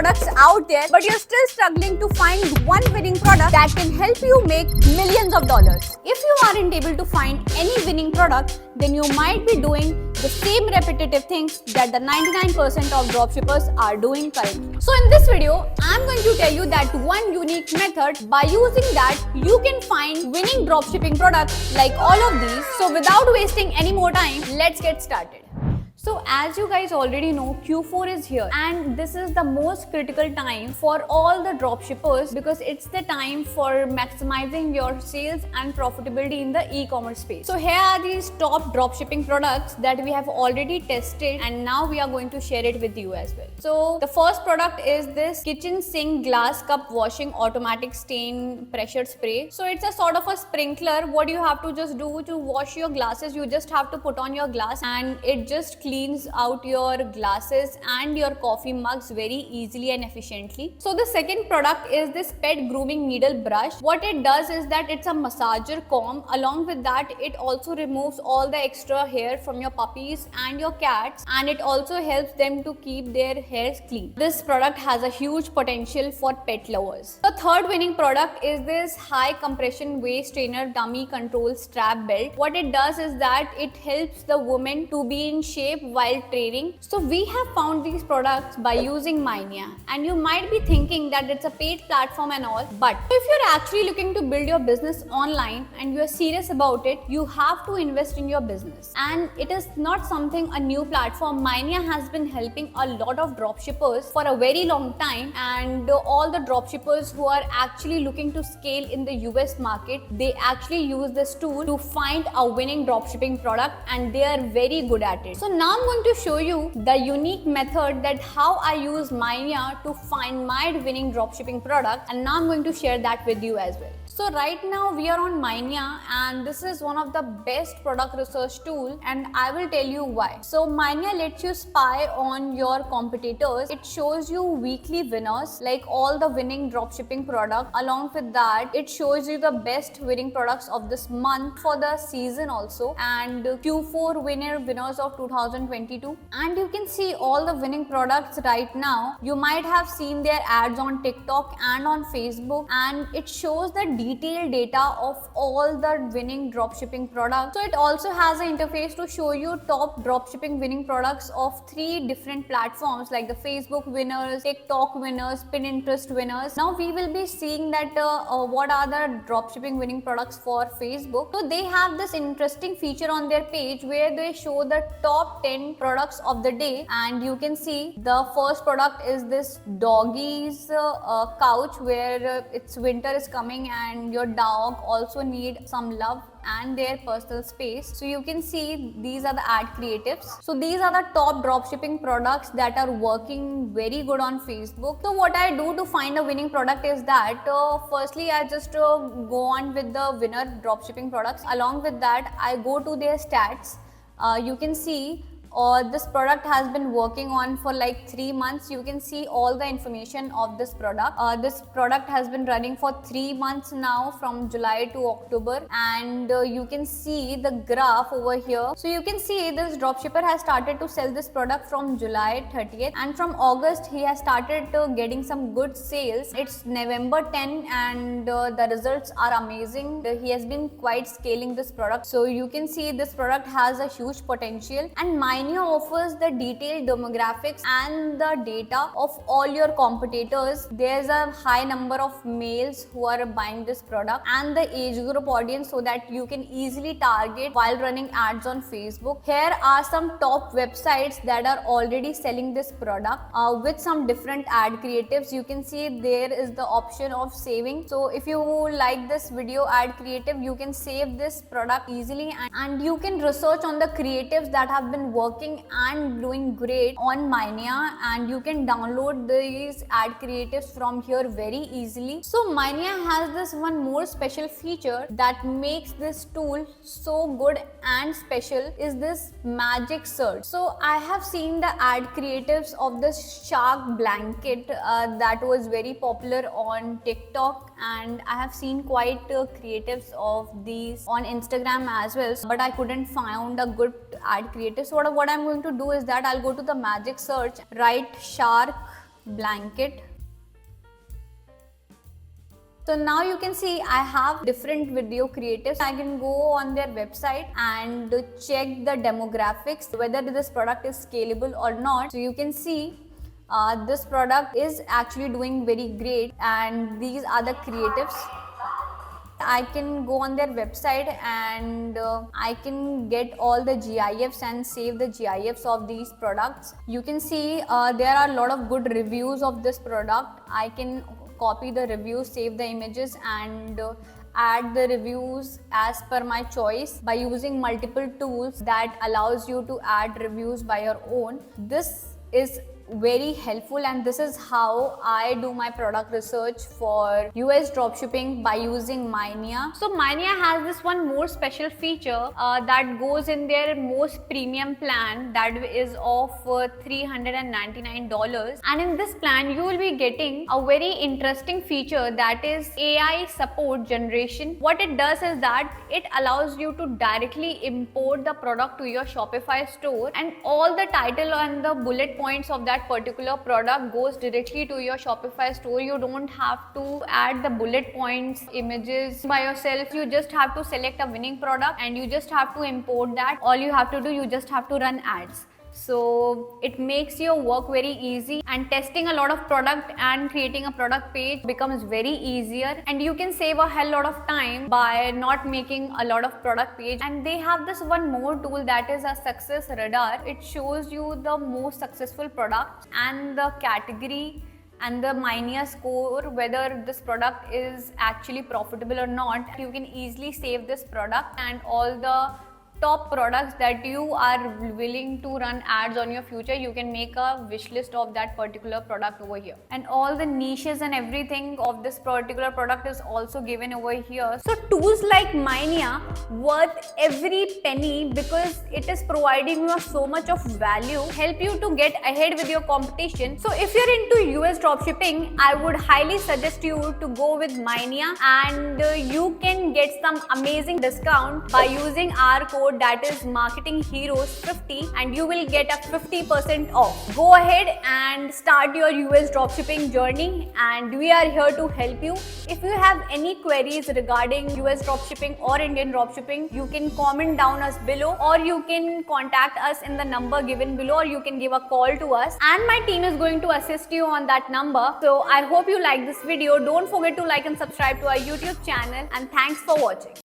products out there, but you're still struggling to find one winning product that can help you make millions of dollars. If you aren't able to find any winning product, then you might be doing the same repetitive things that the 99% of dropshippers are doing currently. So in this video, I'm going to tell you that one unique method by using that you can find winning dropshipping products like all of these. So without wasting any more time, let's get started. So as you guys already know, Q4 is here and this is the most critical time for all the dropshippers because it's the time for maximizing your sales and profitability in the e-commerce space. So here are these top dropshipping products that we have already tested and now we are going to share it with you as well. So the first product is this kitchen sink glass cup washing automatic stain pressure spray. So it's a sort of a sprinkler. What you have to just do to wash your glasses, you just have to put on your glass and it just cleans out your glasses and your coffee mugs very easily and efficiently. So the second product is this pet grooming needle brush. What it does is that it's a massager comb. Along with that, it also removes all the extra hair from your puppies and your cats, and it also helps them to keep their hairs clean. This product has a huge potential for pet lovers. The third winning product is this high compression waist trainer dummy control strap belt. What it does is that it helps the woman to be in shape while training. So we have found these products by using Mynea, and you might be thinking that it's a paid platform and all, but if you're actually looking to build your business online and you're serious about it, you have to invest in your business. And it is not something a new platform. Mynea has been helping a lot of dropshippers for a very long time, and all the dropshippers who are actually looking to scale in the US market, they actually use this tool to find a winning dropshipping product, and they are very good at it. So now I'm going to show you the unique method that how I use Mynea to find my winning dropshipping product, and now I'm going to share that with you as well. So right now we are on Mynea, and this is one of the best product research tool, and I will tell you why. So Mynea lets you spy on your competitors. It shows you weekly winners, like all the winning dropshipping product. Along with that, it shows you the best winning products of this month for the season also, and Q4 winners of 2022. And you can see all the winning products right now. You might have seen their ads on TikTok and on Facebook, and it shows the detailed data of all the winning dropshipping products. So it also has an interface to show you top dropshipping winning products of 3 different platforms like the Facebook winners, TikTok winners, Pinterest winners. Now we will be seeing that what are the dropshipping winning products for Facebook. So they have this interesting feature on their page where they show the top 10 products of the day, and you can see the first product is this doggy's couch where it's winter is coming and your dog also need some love and their personal space. So you can see these are the ad creatives. So these are the top dropshipping products that are working very good on Facebook. So what I do to find a winning product is that firstly I just go on with the winner dropshipping products. Along with that, I go to their stats. You can see this product has been working on for like 3 months. You can see all the information of this product. This product has been running for 3 months now, from July to October, and you can see the graph over here. So you can see this dropshipper has started to sell this product from July 30th, and from August he has started getting some good sales. It's November 10 and the results are amazing. He has been quite scaling this product. So you can see this product has a huge potential, and Mynea offers the detailed demographics and the data of all your competitors. There's a high number of males who are buying this product and the age group audience, so that you can easily target while running ads on Facebook. Here are some top websites that are already selling this product with some different ad creatives. You can see there is the option of saving. So if you like this video ad creative, you can save this product easily, and you can research on the creatives that have been working and doing great on Mynea, and you can download these ad creatives from here very easily. So Mynea has this one more special feature that makes this tool so good and special, is this magic search. So I have seen the ad creatives of this shark blanket that was very popular on TikTok, and I have seen quite creatives of these on Instagram as well, but I couldn't find a good ad creative. So what I'm going to do is that I'll go to the magic search, write shark blanket. So now you can see I have different video creatives. I can go on their website and check the demographics, whether this product is scalable or not. So you can see this product is actually doing very great, and these are the creatives. I can go on their website and I can get all the GIFs and save the GIFs of these products. You can see there are a lot of good reviews of this product. I can copy the reviews, save the images, and add the reviews as per my choice by using multiple tools that allows you to add reviews by your own. This is very helpful, and this is how I do my product research for US dropshipping by using Mynia. So Mynia has this one more special feature that goes in their most premium plan, that is of $399, and in this plan you will be getting a very interesting feature, that is AI support generation. What it does is that it allows you to directly import the product to your Shopify store, and all the title and the bullet points of that particular product goes directly to your Shopify store. You don't have to add the bullet points, images by yourself. You just have to select a winning product and you just have to import that. All you have to do, you just have to run ads. So it makes your work very easy, and testing a lot of product and creating a product page becomes very easier, and you can save a hell lot of time by not making a lot of product page. And they have this one more tool, that is a success radar. It shows you the most successful products and the category and the Mynia score, whether this product is actually profitable or not. You can easily save this product and all the top products that you are willing to run ads on your future. You can make a wish list of that particular product over here, and all the niches and everything of this particular product is also given over here. So tools like Mynia worth every penny, because it is providing you so much of value, help you to get ahead with your competition. So if you're into US dropshipping, I would highly suggest you to go with Mynia, and you can get some amazing discount by using our code, that is Marketing Heroes 50, and you will get a 50% off. Go ahead and start your US dropshipping journey, and we are here to help you. If you have any queries regarding US dropshipping or Indian dropshipping, you can comment down us below, or you can contact us in the number given below, or you can give a call to us, and my team is going to assist you on that number. So I hope you like this video. Don't forget to like and subscribe to our YouTube channel, and thanks for watching.